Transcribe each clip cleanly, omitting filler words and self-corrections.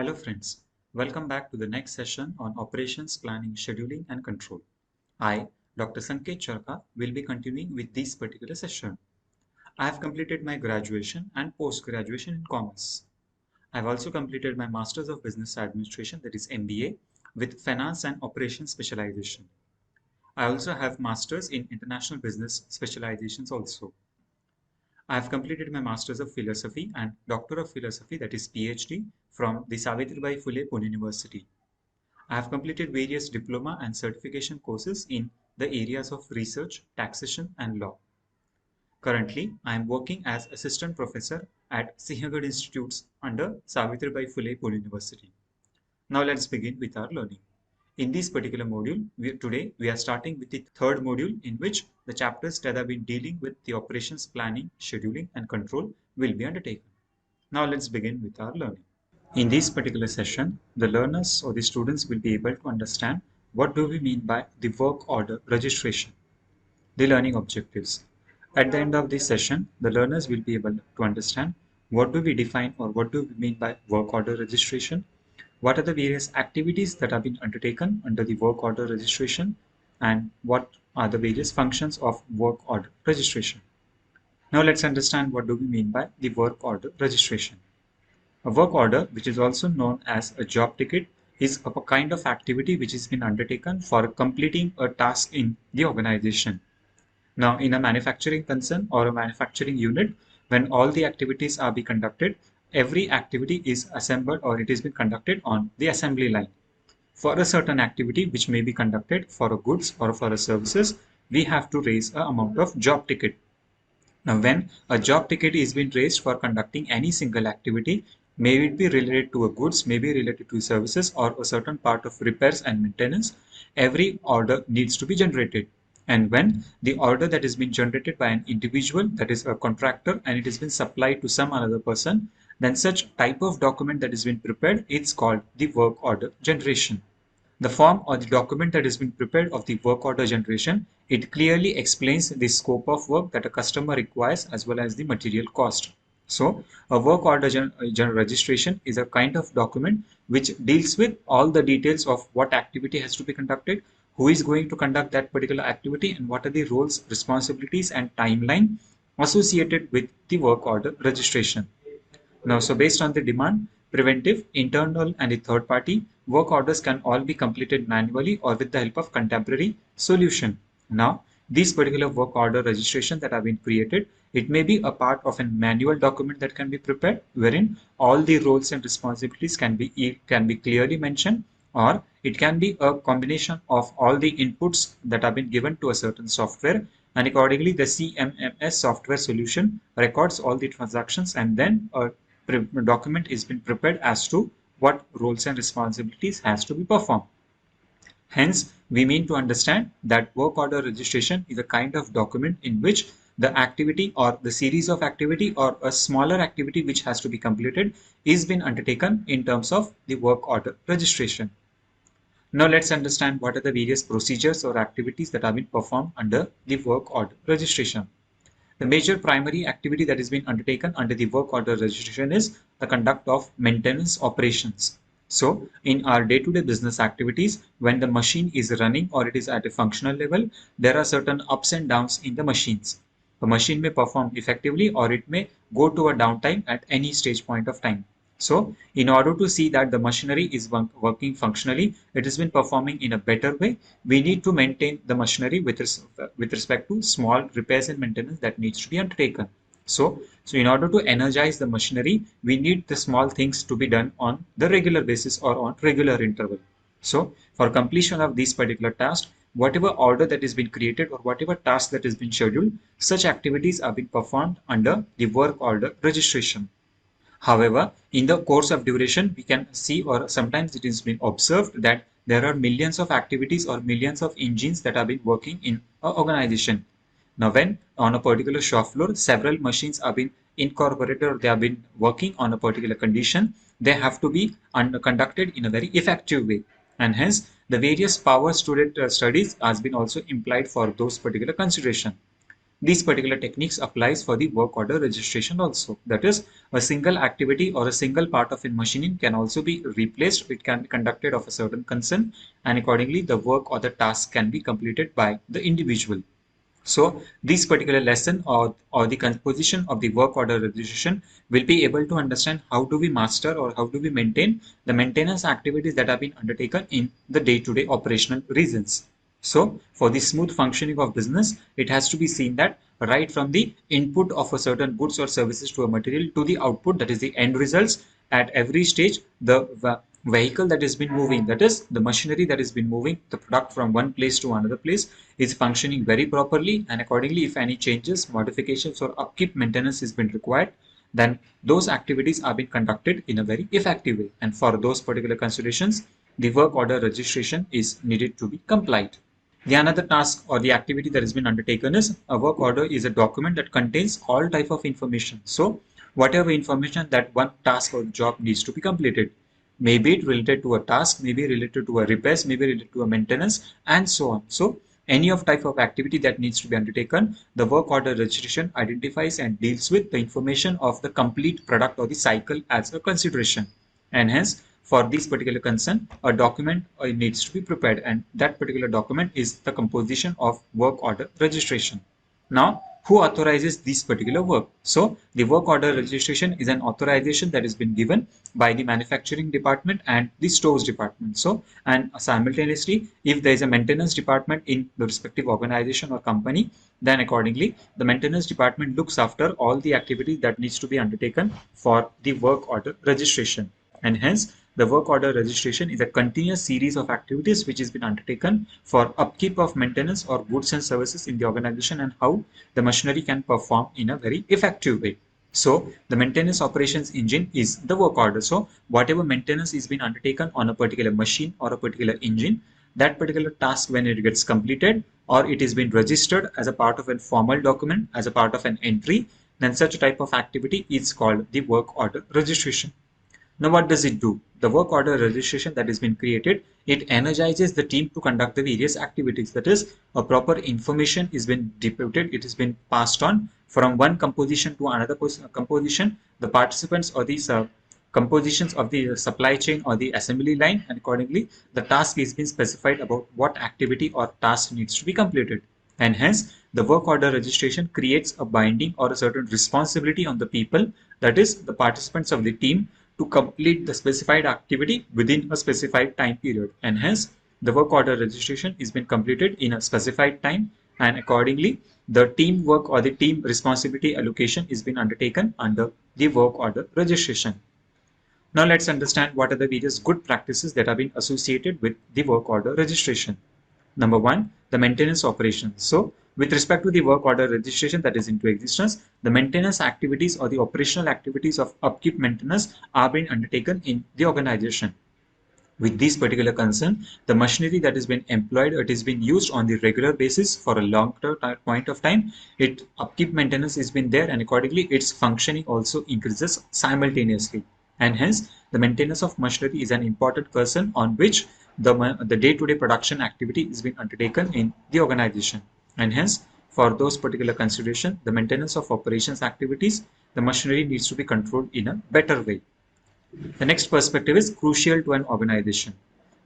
Hello friends, welcome back to the next session on Operations Planning, Scheduling and Control. I, Dr. Sanket Charkha, will be continuing with this particular session. I have completed my graduation and post-graduation in Commerce. I have also completed my Masters of Business Administration, that is MBA, with Finance and Operations specialization. I also have Masters in International Business specializations also. I have completed my Masters of Philosophy and Doctor of Philosophy, that is PhD, from the Savitribai Phule Pune University. I have completed various diploma and certification courses in the areas of research, taxation, and law. Currently, I am working as assistant professor at Sinhagad Institutes under Savitribai Phule Pune University. Now let's begin with our learning. In this particular module, today we are starting with the third module in which the chapters that have been dealing with the operations planning, scheduling, and control will be undertaken. Now let's begin with our learning. In this particular session, the learners or the students will be able to understand what do we mean by the work order registration, the learning objectives. At the end of this session, the learners will be able to understand what do we define or what do we mean by work order registration, what are the various activities that have been undertaken under the work order registration, and what are the various functions of work order registration. Now let's understand what do we mean by the work order registration. A work order, which is also known as a job ticket, is a kind of activity which has been undertaken for completing a task in the organization. Now, in a manufacturing concern or a manufacturing unit, when all the activities are being conducted, every activity is assembled or it is being conducted on the assembly line. For a certain activity which may be conducted for a goods or for a services, we have to raise an amount of job ticket. Now, when a job ticket is being raised for conducting any single activity, may it be related to a goods, may be related to services or a certain part of repairs and maintenance, every order needs to be generated. And when the order that is being generated by an individual, that is a contractor, and it has been supplied to some another person, then such type of document that is being prepared, it's called the work order generation. The form or the document that has been prepared of the work order generation, it clearly explains the scope of work that a customer requires as well as the material cost. So a work order registration is a kind of document which deals with all the details of what activity has to be conducted, who is going to conduct that particular activity, and what are the roles, responsibilities, and timeline associated with the work order registration. Now, so based on the demand, preventive, internal, and the third party, work orders can all be completed manually or with the help of contemporary solution. Now, these particular work order registration that have been created, it may be a part of a manual document that can be prepared, wherein all the roles and responsibilities can be clearly mentioned, or it can be a combination of all the inputs that have been given to a certain software, and accordingly the CMMS software solution records all the transactions, and then a document is been prepared as to what roles and responsibilities has to be performed. Hence, we mean to understand that work order registration is a kind of document in which the activity or the series of activity or a smaller activity which has to be completed is been undertaken in terms of the work order registration. Now let's understand what are the various procedures or activities that have been performed under the work order registration. The major primary activity that is being undertaken under the work order registration is the conduct of maintenance operations. So in our day-to-day business activities, when the machine is running or it is at a functional level, there are certain ups and downs in the machines. The machine may perform effectively or it may go to a downtime at any stage point of time. So in order to see that the machinery is working functionally, it has been performing in a better way, we need to maintain the machinery with respect to small repairs and maintenance that needs to be undertaken. So in order to energize the machinery, we need the small things to be done on the regular basis or on regular interval. So for completion of this particular task, whatever order that has been created or whatever task that has been scheduled, such activities are being performed under the work order registration. However, in the course of duration, we can see or sometimes it has been observed that there are millions of activities or millions of engines that have been working in an organization. Now, when on a particular shop floor, several machines have been incorporated or they have been working on a particular condition, they have to be conducted in a very effective way. And hence, the various power student studies has been also implied for those particular consideration. These particular techniques applies for the work order registration also. That is, a single activity or a single part of a machining can also be replaced. It can be conducted of a certain concern, and accordingly the work or the task can be completed by the individual. So this particular lesson or the composition of the work order registration will be able to understand how do we master or how do we maintain the maintenance activities that have been undertaken in the day-to-day operational reasons. So for the smooth functioning of business, it has to be seen that right from the input of a certain goods or services to a material to the output, that is the end results, at every stage, the vehicle that has been moving, that is the machinery that has been moving the product from one place to another place, is functioning very properly, and accordingly if any changes, modifications or upkeep maintenance has been required, then those activities are being conducted in a very effective way, and for those particular considerations the work order registration is needed to be complied. The another task or the activity that has been undertaken is a work order is a document that contains all type of information. So whatever information that one task or job needs to be completed, maybe it related to a task, maybe related to a repairs, maybe related to a maintenance, and so on. So any of type of activity that needs to be undertaken, the work order registration identifies and deals with the information of the complete product or the cycle as a consideration, and hence for this particular concern a document needs to be prepared, and that particular document is the composition of work order registration. Now, who authorizes this particular work? So the work order registration is an authorization that has been given by the manufacturing department and the stores department. So, and simultaneously, if there is a maintenance department in the respective organization or company, then accordingly the maintenance department looks after all the activities that needs to be undertaken for the work order registration, and hence the work order registration is a continuous series of activities which has been undertaken for upkeep of maintenance or goods and services in the organization, and how the machinery can perform in a very effective way. So the maintenance operations engine is the work order. So whatever maintenance is being undertaken on a particular machine or a particular engine, that particular task, when it gets completed or it is been registered as a part of a formal document, as a part of an entry, then such a type of activity is called the work order registration. Now, what does it do? The work order registration that has been created, it energizes the team to conduct the various activities. That is, a proper information is been deputed, it has been passed on from one composition to another composition. The participants or these compositions of the supply chain or the assembly line, and accordingly the task is being specified about what activity or task needs to be completed, and hence the work order registration creates a binding or a certain responsibility on the people, that is the participants of the team, to complete the specified activity within a specified time period, and hence the work order registration is been completed in a specified time, and accordingly the teamwork or the team responsibility allocation is been undertaken under the work order registration. Now let's understand what are the various good practices that have been associated with the work order registration. Number one, the maintenance operations. So with respect to the work order registration that is into existence, the maintenance activities or the operational activities of upkeep maintenance are being undertaken in the organization. With this particular concern, the machinery that has been employed, it is being used on the regular basis for a long point of time. It upkeep maintenance has been there, and accordingly its functioning also increases simultaneously. And hence, the maintenance of machinery is an important concern on which the day-to-day production activity is being undertaken in the organization. And hence, for those particular consideration, the maintenance of operations activities, the machinery needs to be controlled in a better way. The next perspective is crucial to an organization.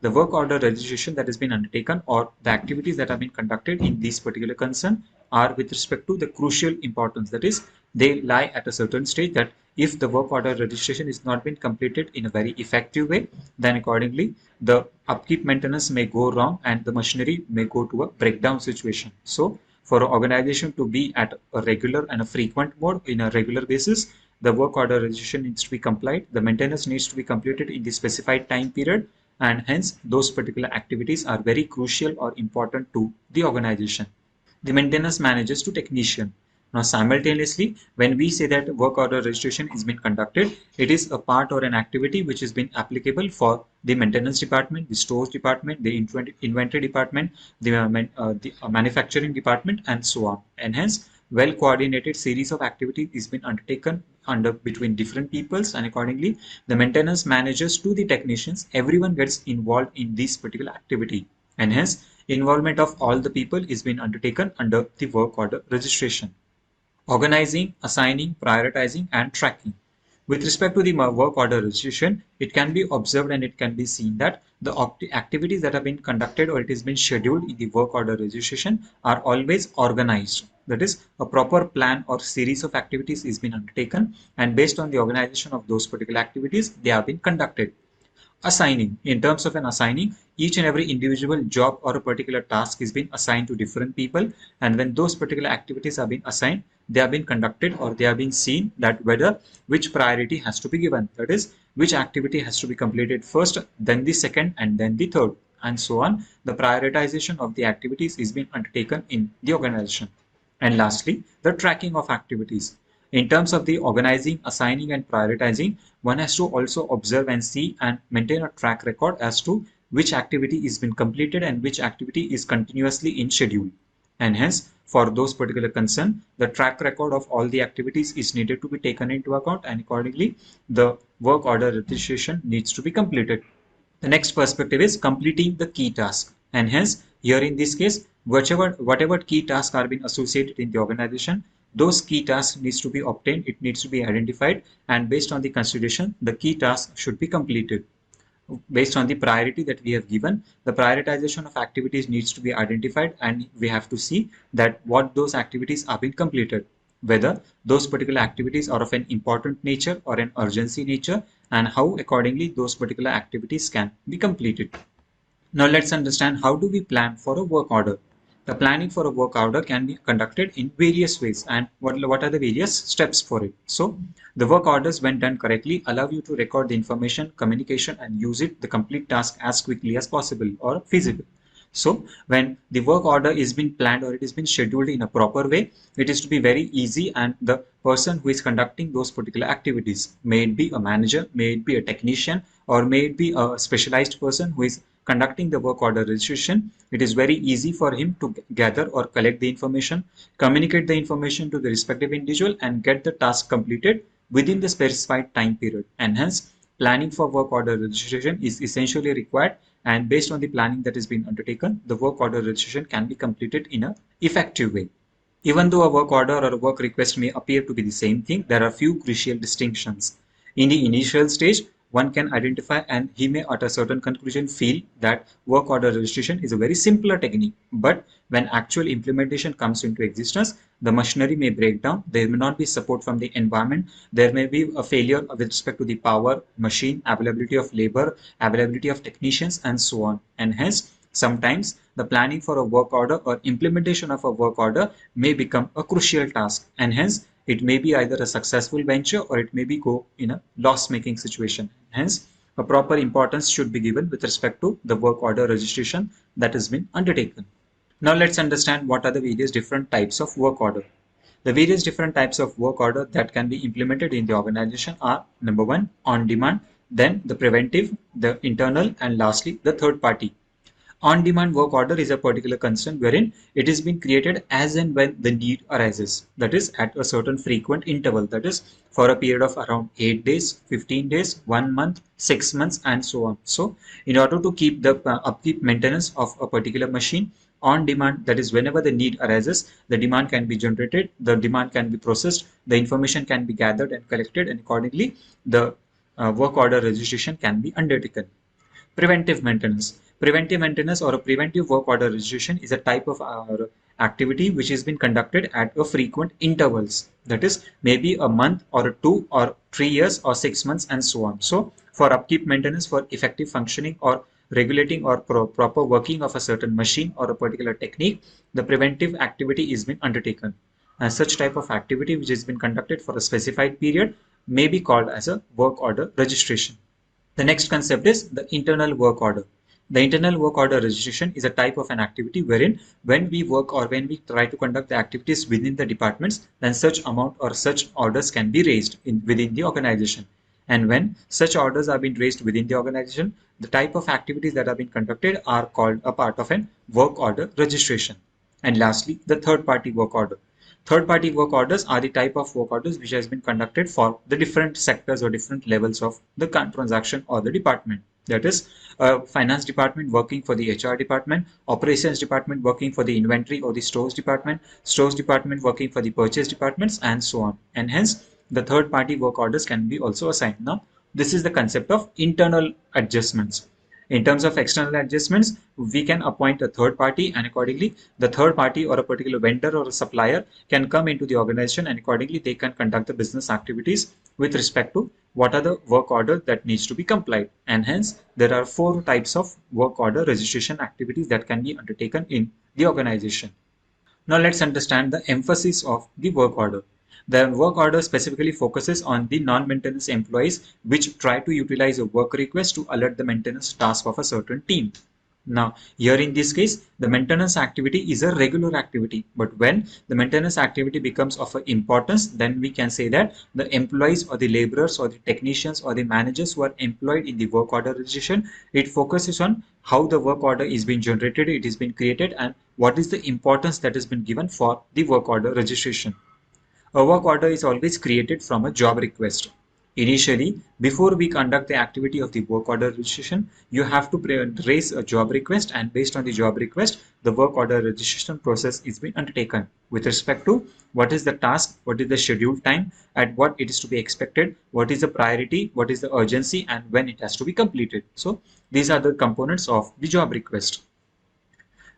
The work order registration that has been undertaken or the activities that have been conducted in this particular concern are with respect to the crucial importance. That is, they lie at a certain stage that if the work order registration is not been completed in a very effective way, then accordingly the upkeep maintenance may go wrong and the machinery may go to a breakdown situation. So for an organization to be at a regular and a frequent mode in a regular basis, the work order registration needs to be complied, the maintenance needs to be completed in the specified time period, and hence those particular activities are very crucial or important to the organization. The maintenance managers to technician. Now simultaneously, when we say that work order registration is being conducted, it is a part or an activity which has been applicable for the maintenance department, the stores department, the inventory department, the manufacturing department, and so on. And hence, well coordinated series of activities is been undertaken under between different peoples, and accordingly the maintenance managers to the technicians, everyone gets involved in this particular activity, and hence Involvement of all the people is being undertaken under the work order registration. Organizing, assigning, prioritizing, and tracking. With respect to the work order registration, it can be observed and it can be seen that the activities that have been conducted or it has been scheduled in the work order registration are always organized. That is, a proper plan or series of activities is being undertaken, and based on the organization of those particular activities, they have been conducted. Assigning. In terms of an assigning, each and every individual job or a particular task is being assigned to different people, and when those particular activities are being assigned, they have been conducted or they have been seen that whether which priority has to be given. That is, which activity has to be completed first, then the second, and then the third, and so on. The prioritization of the activities is being undertaken in the organization. And lastly, the tracking of activities. In terms of the organizing, assigning, and prioritizing, one has to also observe and see and maintain a track record as to which activity is been completed and which activity is continuously in schedule. And hence, for those particular concern, the track record of all the activities is needed to be taken into account, and accordingly, the work order registration needs to be completed. The next perspective is completing the key task. And hence, here in this case, whatever key tasks are being associated in the organization, those key tasks needs to be obtained, it needs to be identified, and based on the consideration, the key task should be completed. Based on the priority that we have given, the prioritization of activities needs to be identified, and we have to see that what those activities are being completed, whether those particular activities are of an important nature or an urgency nature, and how accordingly those particular activities can be completed. Now let's understand how do we plan for a work order. The planning for a work order can be conducted in various ways, and what are the various steps for it. So the work orders, when done correctly, allow you to record the information, communication, and use it the complete task as quickly as possible or feasible. So when the work order is being planned or it is being scheduled in a proper way, it is to be very easy, and the person who is conducting those particular activities, may it be a manager, may it be a technician, or may it be a specialized person who is conducting the work order registration, it is very easy for him to gather or collect the information, communicate the information to the respective individual, and get the task completed within the specified time period. And hence, planning for work order registration is essentially required, and based on the planning that is being undertaken, the work order registration can be completed in an effective way. Even though a work order or a work request may appear to be the same thing, there are few crucial distinctions. In the initial stage, one can identify and he may at a certain conclusion feel that work order registration is a very simpler technique. But when actual implementation comes into existence, the machinery may break down, there may not be support from the environment, there may be a failure with respect to the power, machine, availability of labor, availability of technicians, and so on. And hence, sometimes the planning for a work order or implementation of a work order may become a crucial task, and hence it may be either a successful venture or it may be go in a loss-making situation. Hence, a proper importance should be given with respect to the work order registration that has been undertaken. Now let's understand what are the various different types of work order. The various different types of work order that can be implemented in the organization are: number one, on demand, then the preventive, the internal, and lastly the third party. On-demand work order is a particular concern wherein it is being created as and when the need arises. That is at a certain frequent interval. That is for a period of around 8 days, 15 days, 1 month, 6 months, and so on. So in order to keep the upkeep maintenance of a particular machine on demand, that is whenever the need arises, the demand can be generated, the demand can be processed, the information can be gathered and collected, and accordingly the work order registration can be undertaken. Preventive maintenance. Preventive maintenance or a preventive work order registration is a type of activity which has been conducted at a frequent intervals. That is maybe a month or 2 or 3 years or 6 months and so on. So for upkeep maintenance, for effective functioning or regulating or proper working of a certain machine or a particular technique, the preventive activity is being undertaken. And such type of activity which has been conducted for a specified period may be called as a work order registration. The next concept is the internal work order. The internal work order registration is a type of an activity wherein when we work or when we try to conduct the activities within the departments, then such amount or such orders can be raised within the organization. And when such orders are being raised within the organization, the type of activities that are being conducted are called a part of an work order registration. And lastly, the third party work order. Third-party work orders are the type of work orders which has been conducted for the different sectors or different levels of the transaction or the department. That is, finance department working for the HR department, operations department working for the inventory or the stores department working for the purchase departments, and so on. And hence, the third party work orders can be also assigned. Now, this is the concept of internal adjustments. In terms of external adjustments, we can appoint a third party, and accordingly, the third party or a particular vendor or a supplier can come into the organization, and accordingly, they can conduct the business activities with respect to what are the work orders that needs to be complied. And hence, there are four types of work order registration activities that can be undertaken in the organization. Now let's understand the emphasis of the work order. The work order specifically focuses on the non-maintenance employees which try to utilize a work request to alert the maintenance task of a certain team. Now, here in this case, the maintenance activity is a regular activity, but when the maintenance activity becomes of importance, then we can say that the employees or the laborers or the technicians or the managers who are employed in the work order registration, it focuses on how the work order is being generated, it is being created, and what is the importance that has been given for the work order registration. A work order is always created from a job request. Initially, before we conduct the activity of the work order registration, you have to raise a job request, and based on the job request, the work order registration process is being undertaken with respect to what is the task, what is the scheduled time, at what it is to be expected, what is the priority, what is the urgency, and when it has to be completed. So these are the components of the job request.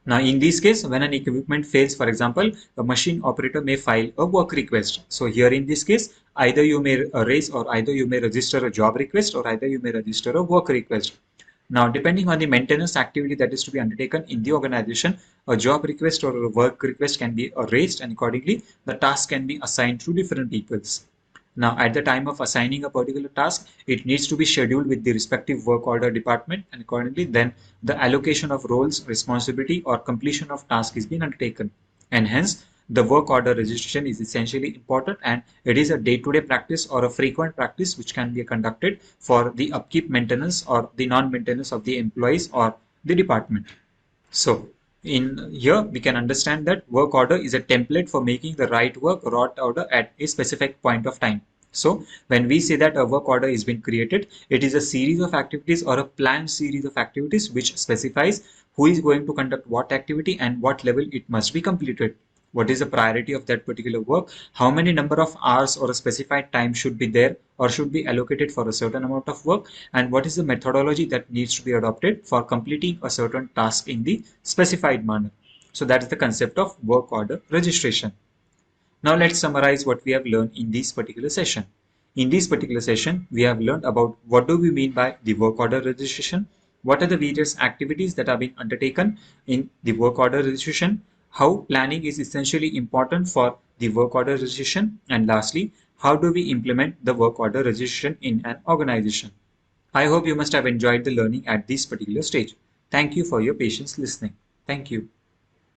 Now, in this case, when an equipment fails, for example, a machine operator may file a work request. So here in this case, either you may raise or either you may register a job request or either you may register a work request. Now, depending on the maintenance activity that is to be undertaken in the organization, a job request or a work request can be raised, and accordingly, the task can be assigned to different peoples. Now, at the time of assigning a particular task, it needs to be scheduled with the respective work order department, and accordingly, then the allocation of roles, responsibility, or completion of task is being undertaken. And hence, the work order registration is essentially important, and it is a day-to-day practice or a frequent practice which can be conducted for the upkeep, maintenance, or the non-maintenance of the employees or the department. So in here, we can understand that work order is a template for making the right work right order at a specific point of time. So when we say that a work order is being created, it is a series of activities or a planned series of activities which specifies who is going to conduct what activity and what level it must be completed. What is the priority of that particular work? How many number of hours or a specified time should be there or should be allocated for a certain amount of work? And what is the methodology that needs to be adopted for completing a certain task in the specified manner? So that is the concept of work order registration. Now let's summarize what we have learned in this particular session. In this particular session, we have learned about what do we mean by the work order registration, what are the various activities that are being undertaken in the work order registration, how planning is essentially important for the work order registration, and lastly, how do we implement the work order registration in an organization. I hope you must have enjoyed the learning at this particular stage. Thank you for your patience listening. Thank you.